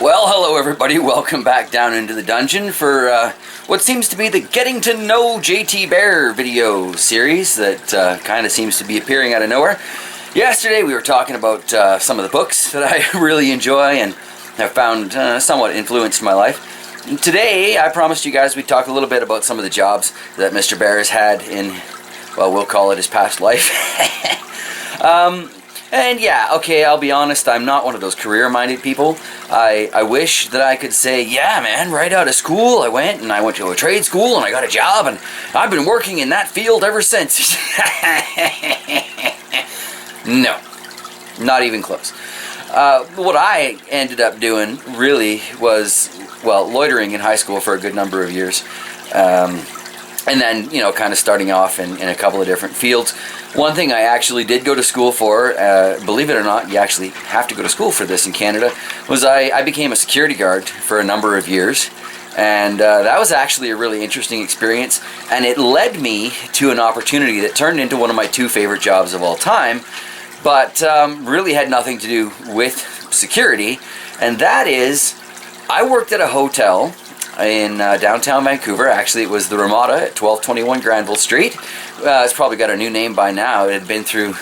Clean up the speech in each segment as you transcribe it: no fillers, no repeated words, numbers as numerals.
Well, hello everybody, welcome back down into the dungeon for what seems to be the Getting to Know JT Bear video series that kind of seems to be appearing out of nowhere. Yesterday we were talking about some of the books that I really enjoy and have found somewhat influenced my life. And today I promised you guys we'd talk a little bit about some of the jobs that Mr. Bear has had in, well, we'll call it his past life. And yeah, okay, I'll be honest, I'm not one of those career-minded people. I wish that I could say, yeah, man, right out of school I went to a trade school and I got a job and I've been working in that field ever since. No, not even close. What I ended up doing really was, well, loitering in high school for a good number of years. And then, you know, kind of starting off in a couple of different fields. One thing I actually did go to school for, believe it or not, you actually have to go to school for this in Canada, was I became a security guard for a number of years. And that was actually a really interesting experience. And it led me to an opportunity that turned into one of my two favorite jobs of all time, but really had nothing to do with security. And that is, I worked at a hotel in downtown Vancouver. Actually, it was the Ramada at 1221 Granville Street. It's probably got a new name by now. It had been through,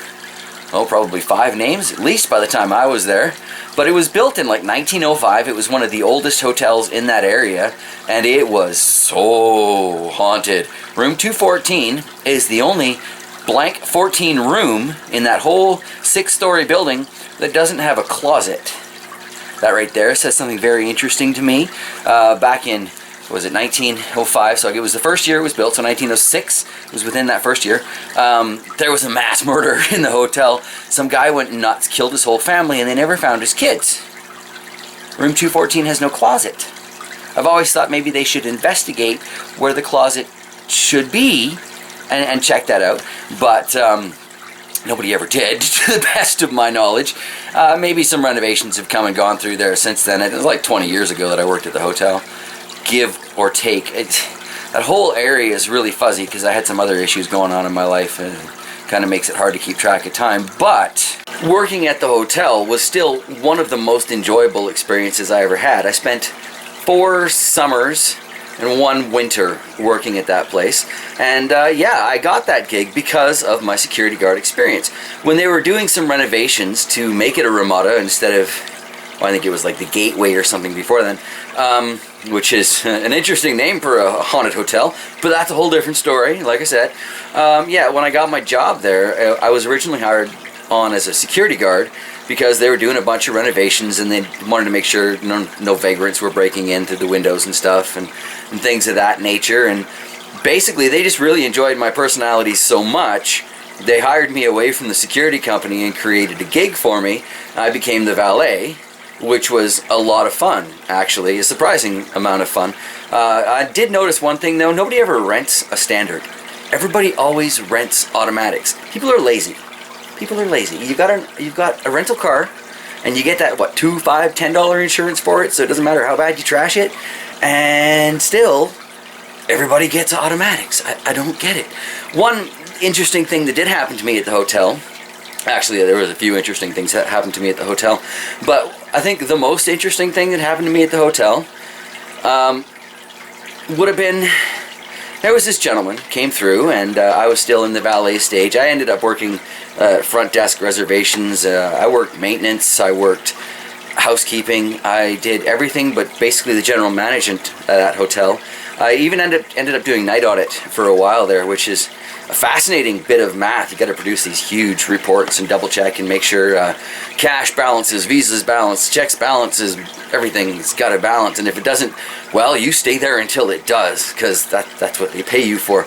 oh, probably 5 names, at least by the time I was there. But it was built in like 1905. It was one of the oldest hotels in that area, and it was so haunted. Room 214 is the only blank 14 room in that whole 6-story building that doesn't have a closet. That right there says something very interesting to me. Back in, was it 1905? So it was the first year it was built, so 1906 was within that first year. There was a mass murder in the hotel. Some guy went nuts, killed his whole family, and they never found his kids. Room 214 has no closet. I've always thought maybe they should investigate where the closet should be and check that out. But nobody ever did, to the best of my knowledge. Maybe some renovations have come and gone through there since then. It was like 20 years ago that I worked at the hotel. Give or take. That whole area is really fuzzy because I had some other issues going on in my life and it kind of makes it hard to keep track of time. But working at the hotel was still one of the most enjoyable experiences I ever had. I spent 4 summers and 1 winter working at that place. And yeah, I got that gig because of my security guard experience. When they were doing some renovations to make it a Ramada instead of, well, I think it was like the Gateway or something before then, which is an interesting name for a haunted hotel, but that's a whole different story, like I said. Yeah, when I got my job there, I was originally hired on as a security guard because they were doing a bunch of renovations and they wanted to make sure no vagrants were breaking in through the windows and stuff and things of that nature. And basically they just really enjoyed my personality so much they hired me away from the security company and created a gig for me. I became the valet, which was a lot of fun, actually, a surprising amount of fun. I did notice one thing though, nobody ever rents a standard. Everybody always rents automatics. People are lazy. People are lazy. You've got a rental car, and you get that, what, $2, $5, $10 insurance for it, so it doesn't matter how bad you trash it, and still, everybody gets automatics. I don't get it. One interesting thing that did happen to me at the hotel, actually there was a few interesting things that happened to me at the hotel, but I think the most interesting thing that happened to me at the hotel would have been, there was this gentleman came through and I was still in the valet stage. I ended up working front desk reservations. I worked maintenance. I worked housekeeping. I did everything but basically the general management at that hotel. I even ended up doing night audit for a while there, which is a fascinating bit of math. You got to produce these huge reports and double check and make sure cash balances, visas balance, checks balances, everything's got to balance. And if it doesn't, well, you stay there until it does, because that's what they pay you for.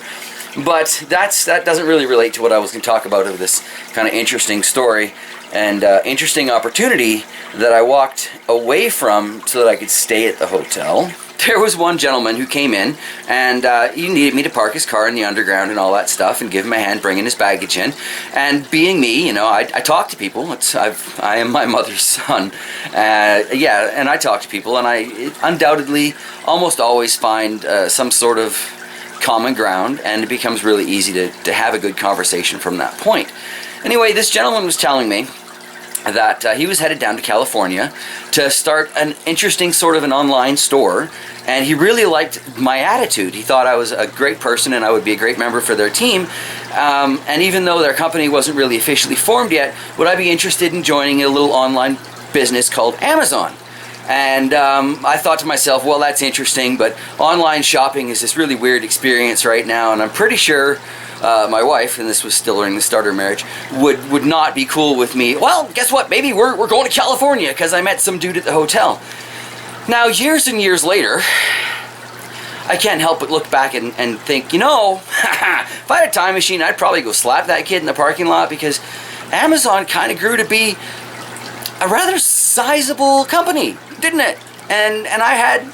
But that doesn't really relate to what I was going to talk about of this kind of interesting story and interesting opportunity that I walked away from so that I could stay at the hotel. There was one gentleman who came in and he needed me to park his car in the underground and all that stuff and give him a hand bringing his baggage in. And being me, you know, I talk to people. I am my mother's son. Yeah, and I talk to people, and I undoubtedly almost always find some sort of common ground, and it becomes really easy to have a good conversation from that point. Anyway, this gentleman was telling me that he was headed down to California to start an interesting sort of an online store, and he really liked my attitude. He thought I was a great person and I would be a great member for their team, and even though their company wasn't really officially formed yet, would I be interested in joining a little online business called Amazon? And I thought to myself, well, that's interesting, but online shopping is this really weird experience right now, and I'm pretty sure my wife, and this was still during the start of marriage, would not be cool with me. Well, guess what? Maybe we're going to California because I met some dude at the hotel. Now, years and years later, I can't help but look back and think, you know, if I had a time machine, I'd probably go slap that kid in the parking lot, because Amazon kind of grew to be a rather sizable company, didn't it? And I had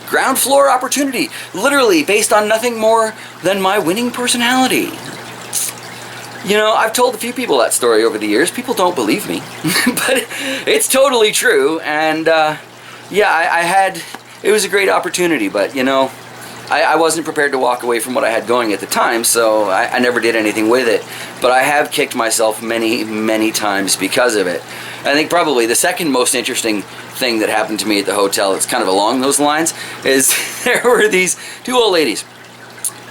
ground floor opportunity, literally based on nothing more than my winning personality. You know, I've told a few people that story over the years. People don't believe me, but it's totally true. And yeah, it was a great opportunity, but you know, I wasn't prepared to walk away from what I had going at the time, so I never did anything with it. But I have kicked myself many, many times because of it. I think probably the second most interesting thing that happened to me at the hotel, it's kind of along those lines, is there were these two old ladies.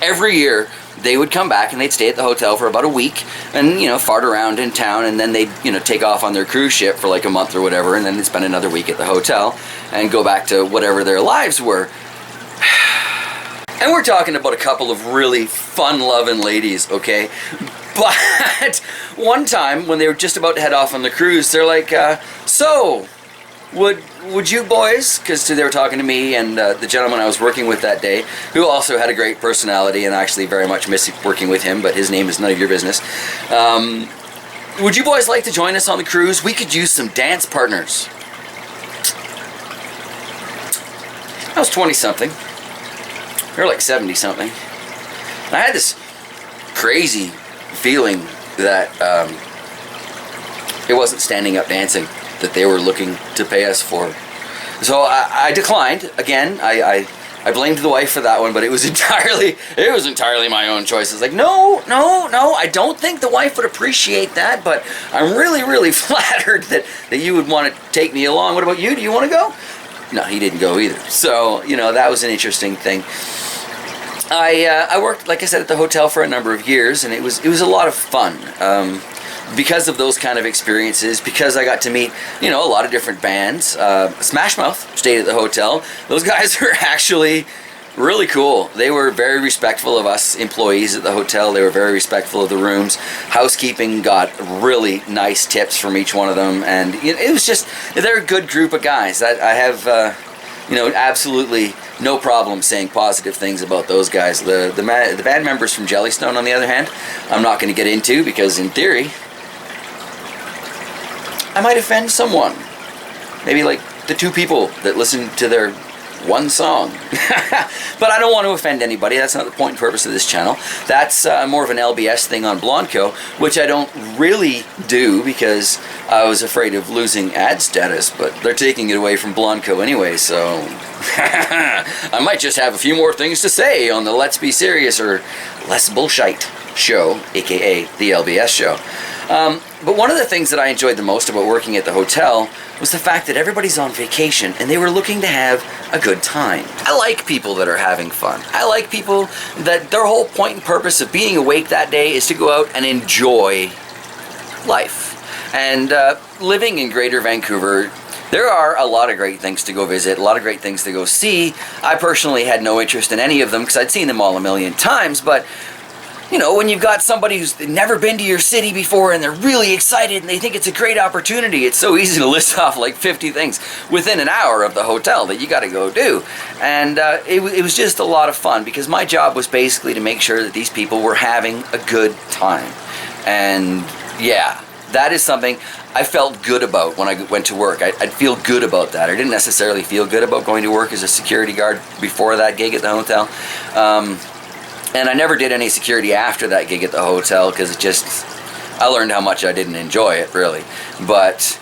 Every year, they would come back and they'd stay at the hotel for about a week and, you know, fart around in town, and then they'd, you know, take off on their cruise ship for like a month or whatever, and then they'd spend another week at the hotel and go back to whatever their lives were. And we're talking about a couple of really fun-loving ladies, okay? But one time, when they were just about to head off on the cruise, they're like, so, would you boys, because they were talking to me and the gentleman I was working with that day, who also had a great personality, and I actually very much miss working with him, but his name is none of your business. Would you boys like to join us on the cruise? We could use some dance partners. I was 20-something. They were like 70-something. And I had this crazy feeling that it wasn't standing up dancing that they were looking to pay us for. So I declined. Again, I blamed the wife for that one, but it was entirely my own choice. It's like, no, I don't think the wife would appreciate that, but I'm really, really flattered that you would want to take me along. What about you? Do you want to go? No, he didn't go either. So, you know, that was an interesting thing. I worked, like I said, at the hotel for a number of years, and it was a lot of fun. Because of those kind of experiences, because I got to meet, you know, a lot of different bands. Smash Mouth stayed at the hotel. Those guys were actually really cool. They were very respectful of us employees at the hotel. They were very respectful of the rooms. Housekeeping got really nice tips from each one of them, and it was just, they're a good group of guys. I have, you know, absolutely no problem saying positive things about those guys. The band members from Jellystone, on the other hand, I'm not going to get into, because in theory, I might offend someone. Maybe like the two people that listen to their one song. But I don't want to offend anybody. That's not the point and purpose of this channel. That's more of an LBS thing on Blondeco, which I don't really do because I was afraid of losing ad status, but they're taking it away from Blondeco anyway, so I might just have a few more things to say on the Let's Be Serious or Less Bullshite show, aka the LBS show. But one of the things that I enjoyed the most about working at the hotel was the fact that everybody's on vacation and they were looking to have a good time. I like people that are having fun. I like people that their whole point and purpose of being awake that day is to go out and enjoy life. And living in Greater Vancouver, there are a lot of great things to go visit, a lot of great things to go see. I personally had no interest in any of them because I'd seen them all a million times, but you know, when you've got somebody who's never been to your city before and they're really excited and they think it's a great opportunity, it's so easy to list off like 50 things within an hour of the hotel that you got to go do. And it was just a lot of fun because my job was basically to make sure that these people were having a good time. And yeah, that is something I felt good about when I went to work. I'd feel good about that. I didn't necessarily feel good about going to work as a security guard before that gig at the hotel. And I never did any security after that gig at the hotel because I learned how much I didn't enjoy it, really. But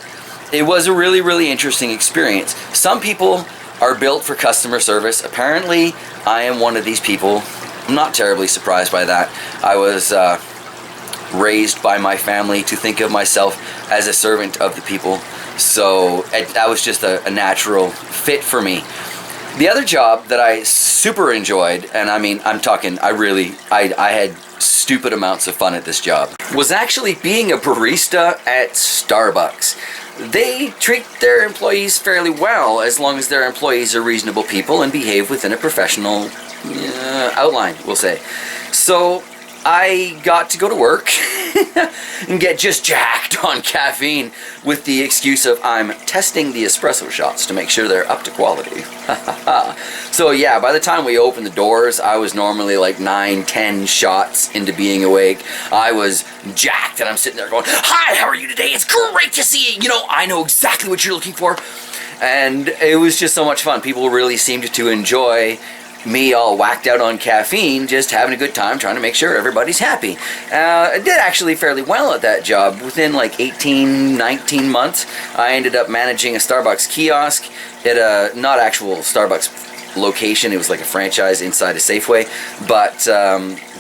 it was a really, really interesting experience. Some people are built for customer service. Apparently, I am one of these people. I'm not terribly surprised by that. I was raised by my family to think of myself as a servant of the people. So that was just a natural fit for me. The other job that I super enjoyed, and I mean, I'm talking, I had stupid amounts of fun at this job, was actually being a barista at Starbucks. They treat their employees fairly well as long as their employees are reasonable people and behave within a professional outline, we'll say. So I got to go to work and get just jacked on caffeine with the excuse of I'm testing the espresso shots to make sure they're up to quality. So yeah, by the time we opened the doors, I was normally like 9-10 shots into being awake. I was jacked and I'm sitting there going, "Hi, how are you today? It's great to see you. You know, I know exactly what you're looking for." And it was just so much fun. People really seemed to enjoy me all whacked out on caffeine, just having a good time, trying to make sure everybody's happy. I did actually fairly well at that job. Within like 18, 19 months, I ended up managing a Starbucks kiosk at a not actual Starbucks location. It was like a franchise inside a Safeway, but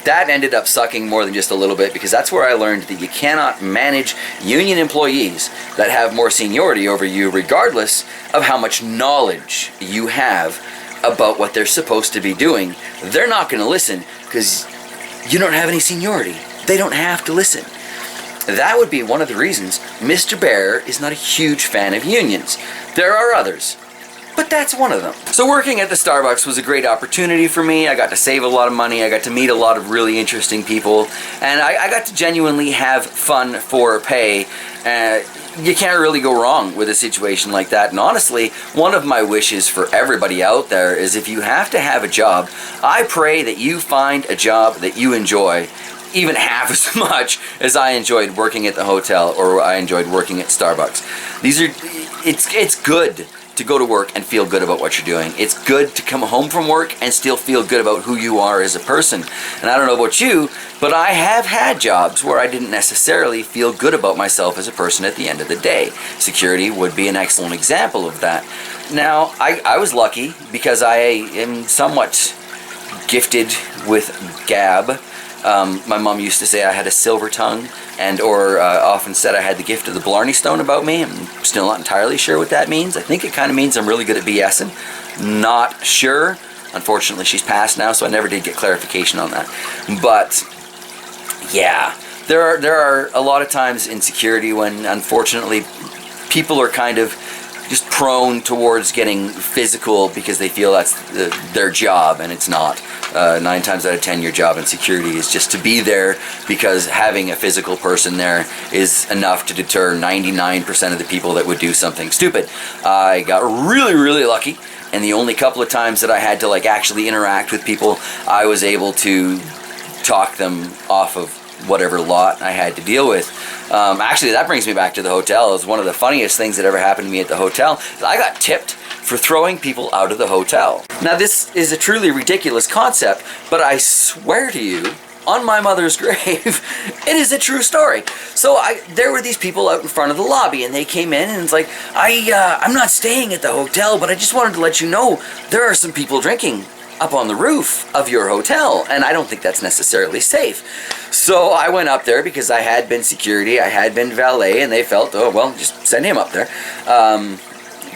that ended up sucking more than just a little bit, because that's where I learned that you cannot manage union employees that have more seniority over you, regardless of how much knowledge you have about what they're supposed to be doing. They're not going to listen because you don't have any seniority. They don't have to listen. That would be one of the reasons Mr. Bear is not a huge fan of unions. There are others, but that's one of them. So working at the Starbucks was a great opportunity for me. I got to save a lot of money. I got to meet a lot of really interesting people, and I got to genuinely have fun for pay. You can't really go wrong with a situation like that. And honestly, one of my wishes for everybody out there is, if you have to have a job, I pray that you find a job that you enjoy even half as much as I enjoyed working at the hotel or I enjoyed working at Starbucks. It's good to go to work and feel good about what you're doing. It's good to come home from work and still feel good about who you are as a person. And I don't know about you, but I have had jobs where I didn't necessarily feel good about myself as a person at the end of the day. Security would be an excellent example of that. Now, I was lucky because I am somewhat gifted with gab. My mom used to say I had a silver tongue, or often said I had the gift of the Blarney Stone about me. I'm still not entirely sure what that means. I think it kind of means I'm really good at BSing. Not sure. Unfortunately, she's passed now, so I never did get clarification on that. But yeah, there are a lot of times in security when, unfortunately, people are kind of just prone towards getting physical because they feel that's their job, and it's not. 9 times out of 10, your job in security is just to be there, because having a physical person there is enough to deter 99% of the people that would do something stupid. I got really, really lucky, and the only couple of times that I had to actually interact with people, I was able to talk them off of whatever lot I had to deal with. Actually, that brings me back to the hotel. It's one of the funniest things that ever happened to me at the hotel. I got tipped for throwing people out of the hotel. Now, this is a truly ridiculous concept, but I swear to you, on my mother's grave, it is a true story. So there were these people out in front of the lobby, and they came in, and it's like, I'm not staying at the hotel, but I just wanted to let you know there are some people drinking up on the roof of your hotel, and I don't think that's necessarily safe. So I went up there because I had been security, I had been valet, and they felt, oh, well, just send him up there.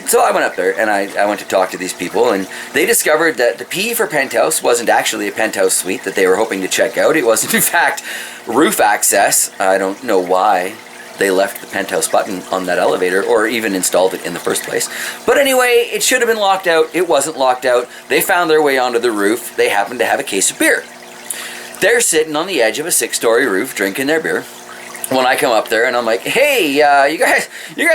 So I went up there, and I went to talk to these people, and they discovered that the P for penthouse wasn't actually a penthouse suite that they were hoping to check out. It was, in fact, roof access. I don't know why they left the penthouse button on that elevator or even installed it in the first place. But anyway, it should have been locked out. It wasn't locked out. They found their way onto the roof. They happened to have a case of beer. They're sitting on the edge of a 6-story roof drinking their beer. When I come up there and I'm like, hey, you guys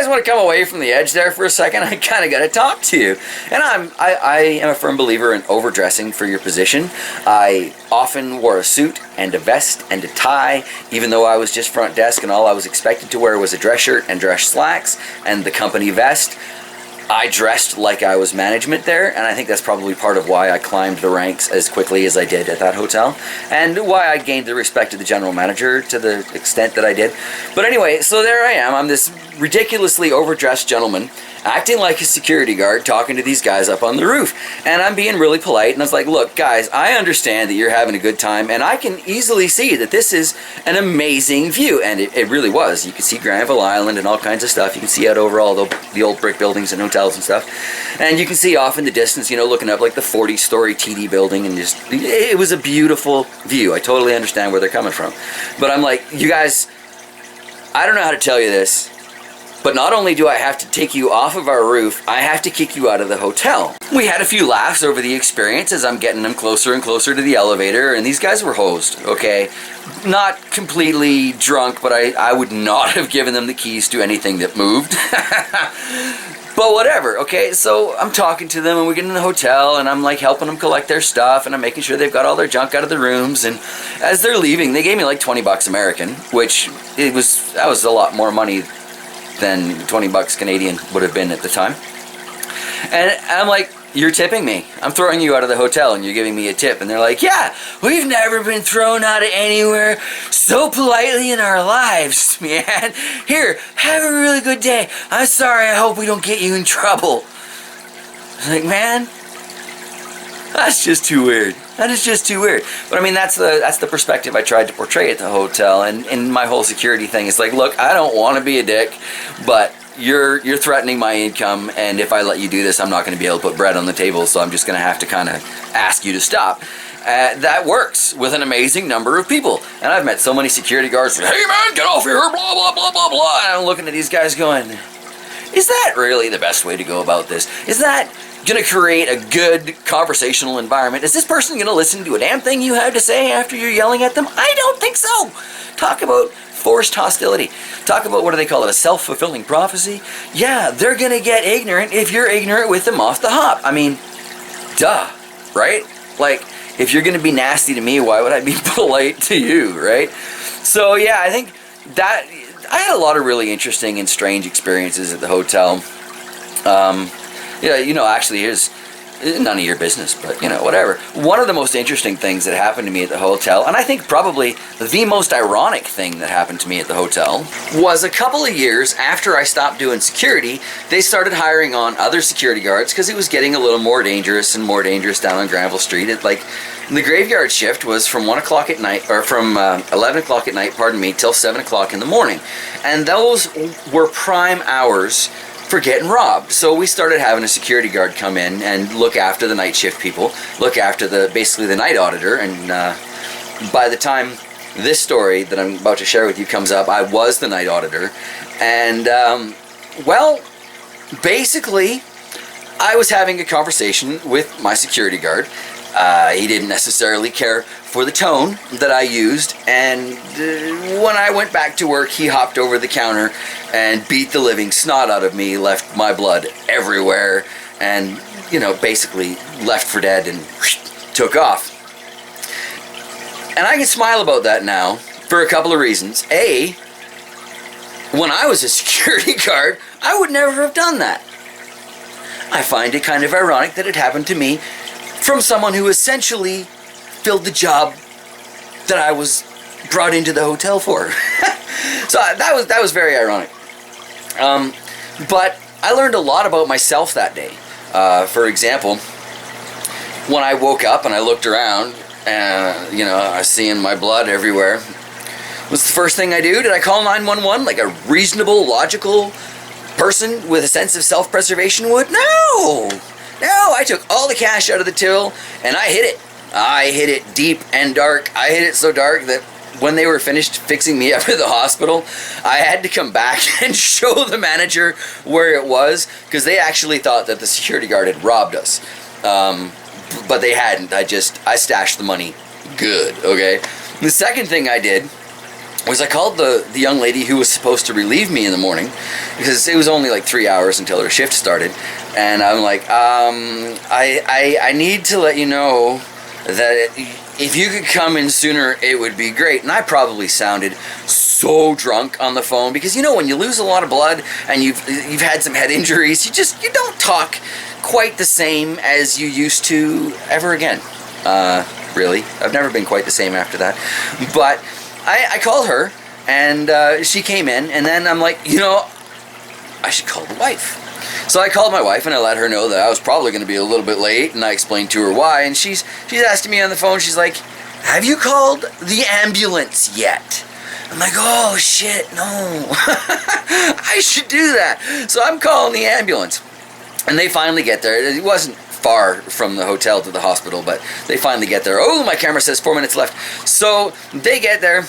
want to come away from the edge there for a second? I kind of got to talk to you. And I am a firm believer in overdressing for your position. I often wore a suit and a vest and a tie, even though I was just front desk and all I was expected to wear was a dress shirt and dress slacks and the company vest. I dressed like I was management there, and I think that's probably part of why I climbed the ranks as quickly as I did at that hotel, and why I gained the respect of the general manager to the extent that I did. But anyway, so there I am. I'm this ridiculously overdressed gentleman, acting like a security guard, talking to these guys up on the roof. And I'm being really polite, and I was like, look, guys, I understand that you're having a good time, and I can easily see that this is an amazing view. And it really was. You can see Granville Island and all kinds of stuff. You can see out over all the old brick buildings and hotels and stuff. And you can see off in the distance, looking up like the 40-story TD building, and just, it was a beautiful view. I totally understand where they're coming from. But I'm like, you guys, I don't know how to tell you this, but not only do I have to take you off of our roof, I have to kick you out of the hotel. We had a few laughs over the experience as I'm getting them closer and closer to the elevator, and these guys were hosed, okay? Not completely drunk, but I would not have given them the keys to anything that moved. But whatever, okay? So I'm talking to them, and we get in the hotel, and I'm like helping them collect their stuff, and I'm making sure they've got all their junk out of the rooms. And as they're leaving, they gave me like $20 American, which that was a lot more money than $20 Canadian would have been at the time. And I'm like, you're tipping me. I'm throwing you out of the hotel and you're giving me a tip. And they're like, yeah, we've never been thrown out of anywhere so politely in our lives, man. Here, have a really good day. I'm sorry, I hope we don't get you in trouble. I'm like, man, that's just too weird. That is just too weird. But I mean, that's the perspective I tried to portray at the hotel. And my whole security thing is like, look, I don't want to be a dick, but you're threatening my income, and if I let you do this, I'm not going to be able to put bread on the table, so I'm just going to have to kind of ask you to stop. That works with an amazing number of people. And I've met so many security guards, like, hey man, get off here, blah, blah, blah, blah, blah. And I'm looking at these guys going, is that really the best way to go about this? Is that going to create a good conversational environment? Is this person going to listen to a damn thing you have to say after you're yelling at them? I don't think so. Talk about forced hostility. Talk about, what do they call it, a self-fulfilling prophecy? Yeah, they're going to get ignorant if you're ignorant with them off the hop. I mean, duh, right? Like, if you're going to be nasty to me, why would I be polite to you, right? So, yeah, I think that I had a lot of really interesting and strange experiences at the hotel. Yeah, actually, here's none of your business, but, whatever. One of the most interesting things that happened to me at the hotel, and I think probably the most ironic thing that happened to me at the hotel, was a couple of years after I stopped doing security, they started hiring on other security guards because it was getting a little more dangerous and more dangerous down on Granville Street. The graveyard shift was from 1 o'clock at night, or from 11 o'clock at night, till 7 o'clock in the morning. And those were prime hours for getting robbed. So we started having a security guard come in and look after the night shift people, look after basically the night auditor. And by the time this story that I'm about to share with you comes up, I was the night auditor. And basically I was having a conversation with my security guard. He didn't necessarily care for the tone that I used, and when I went back to work, he hopped over the counter and beat the living snot out of me, left my blood everywhere, and, basically left for dead and took off. And I can smile about that now for a couple of reasons. A, when I was a security guard, I would never have done that. I find it kind of ironic that it happened to me from someone who essentially filled the job that I was brought into the hotel for. So that was very ironic. But I learned a lot about myself that day. For example, when I woke up and I looked around, and I was seeing my blood everywhere, what's the first thing I do? Did I call 911 like a reasonable, logical person with a sense of self-preservation would? No, I took all the cash out of the till and I hid it. I hid it deep and dark. I hid it so dark that when they were finished fixing me up at the hospital, I had to come back and show the manager where it was, because they actually thought that the security guard had robbed us. But they hadn't. I stashed the money good, okay? The second thing I did was I called the young lady who was supposed to relieve me in the morning, because it was only like 3 hours until her shift started, and I'm like, I need to let you know that if you could come in sooner, it would be great. And I probably sounded so drunk on the phone, because when you lose a lot of blood and you've had some head injuries, you don't talk quite the same as you used to ever again. Really, I've never been quite the same after that. But I called her, and she came in, and then I'm like, I should call the wife. So I called my wife and I let her know that I was probably going to be a little bit late, and I explained to her why, and she's asking me on the phone, she's like, have you called the ambulance yet? I'm like, oh shit, no. I should do that. So I'm calling the ambulance. And they finally get there. It wasn't far from the hotel to the hospital, but they finally get there. Oh, my camera says 4 minutes left. So they get there,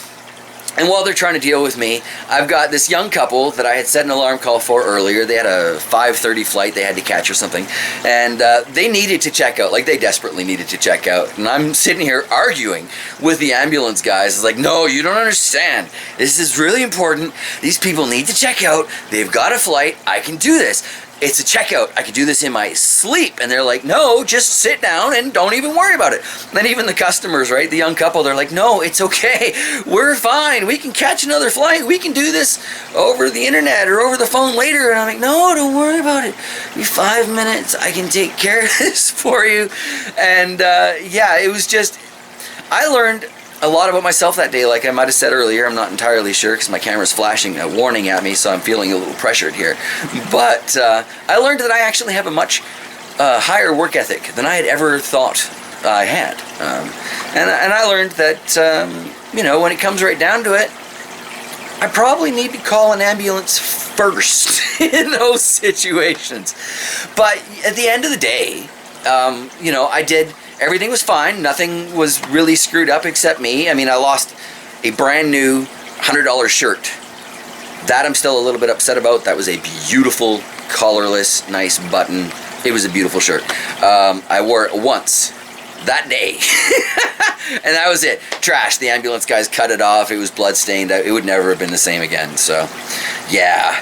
and while they're trying to deal with me, I've got this young couple that I had set an alarm call for earlier. They had a 5:30 flight they had to catch or something, and they needed to check out. Like, they desperately needed to check out. And I'm sitting here arguing with the ambulance guys. It's like, no, you don't understand. This is really important. These people need to check out. They've got a flight. I can do this. It's a checkout. I can do this in my sleep. And they're like, no, just sit down and don't even worry about it. And then even the customers, right, the young couple, they're like, no, it's okay. We're fine. We can catch another flight. We can do this over the internet or over the phone later. And I'm like, no, don't worry about it. Be 5 minutes. I can take care of this for you. And yeah, it was just, I learned a lot about myself that day. Like I might have said earlier, I'm not entirely sure because my camera's flashing a warning at me, so I'm feeling a little pressured here. But I learned that I actually have a much higher work ethic than I had ever thought I had. And I learned that, you know, when it comes right down to it, I probably need to call an ambulance first in those situations. But at the end of the day, you know, everything was fine. Nothing was really screwed up except me. I mean, I lost a brand new $100 shirt. That I'm still a little bit upset about. That was a beautiful, collarless, nice button. It was a beautiful shirt. I wore it once that day. And that was it. Trash. The ambulance guys cut it off. It was bloodstained. It would never have been the same again. So, yeah.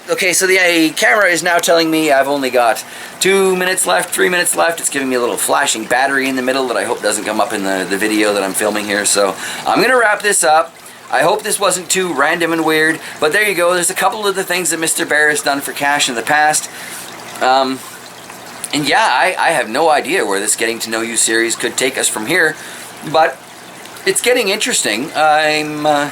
Okay, so the camera is now telling me I've only got 2 minutes left, 3 minutes left. It's giving me a little flashing battery in the middle that I hope doesn't come up in the video that I'm filming here. So I'm going to wrap this up. I hope this wasn't too random and weird, but there you go. There's a couple of the things that Mr. Bear has done for cash in the past. And yeah, I have no idea where this Getting to Know You series could take us from here, but it's getting interesting. I'm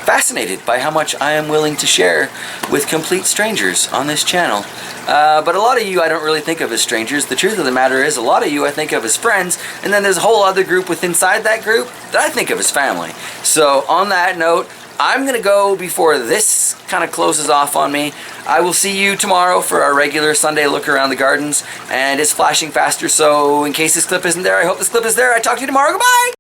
fascinated by how much I am willing to share with complete strangers on this channel. But a lot of you I don't really think of as strangers. The truth of the matter is a lot of you I think of as friends, and then there's a whole other group inside that group that I think of as family. So on that note, I'm going to go before this kind of closes off on me. I will see you tomorrow for our regular Sunday look around the gardens, and it's flashing faster, so in case this clip isn't there, I hope this clip is there. I talk to you tomorrow. Goodbye!